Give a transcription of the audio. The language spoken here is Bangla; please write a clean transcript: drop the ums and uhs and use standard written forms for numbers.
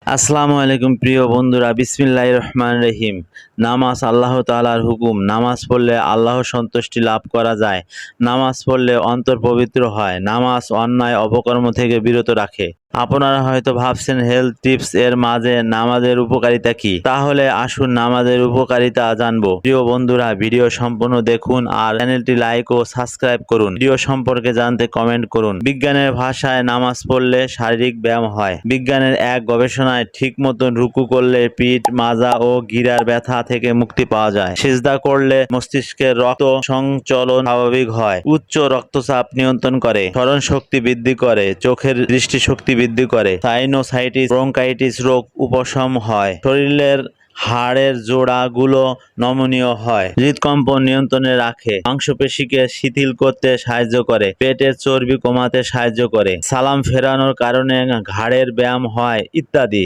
আসসালামু আলাইকুম প্রিয় বন্ধুরা, বিসমিল্লাহির রহমানির রহিম। নামাজ আল্লাহ তাআলার হুকুম। নামাজ পড়লে আল্লাহর সন্তুষ্টি লাভ করা যায়। নামাজ পড়লে অন্তর পবিত্র হয়। নামাজ অন্যায় অপকর্ম থেকে বিরত রাখে। আপনারা হয়তো ভাবছেন হেলথ টিপস এর মাঝে নামাজের উপকারিতা কি? তাহলে আসুন নামাজের উপকারিতা জানবো। প্রিয় বন্ধুরা, ভিডিও সম্পূর্ণ দেখুন আর চ্যানেলটি লাইক ও সাবস্ক্রাইব করুন। ভিডিও সম্পর্কে জানতে কমেন্ট করুন। বিজ্ঞানের ভাষায় নামাজ পড়লে শারীরিক ব্যায়াম হয়। বিজ্ঞানের এক গবেষণায় ঠিক মতন রুকু করলে পিঠ, মাজা ও গিরার ব্যথা থেকে মুক্তি পাওয়া যায়। সিজদা করলে মস্তিষ্কের রক্ত সঞ্চালন স্বাভাবিক হয়। উচ্চ রক্তচাপ নিয়ন্ত্রণ করে। স্মরণ শক্তি বৃদ্ধি করে। চোখের দৃষ্টিশক্তি বৃদ্ধি করে। সাইনোসাইটিস ব্রঙ্কাইটিস রোগ উপশম হয়। শরীরের হাড়ের জোড়াগুলো নমনীয় হয়। হৃদকম্প নিয়ন্ত্রণে রাখে। মাংসপেশিকে শিথিল করতে সাহায্য করে। পেটের চর্বি কমাতে সাহায্য করে। সালাম ফেরানোর কারণে ঘাড়ের ব্যায়াম হয় ইত্যাদি।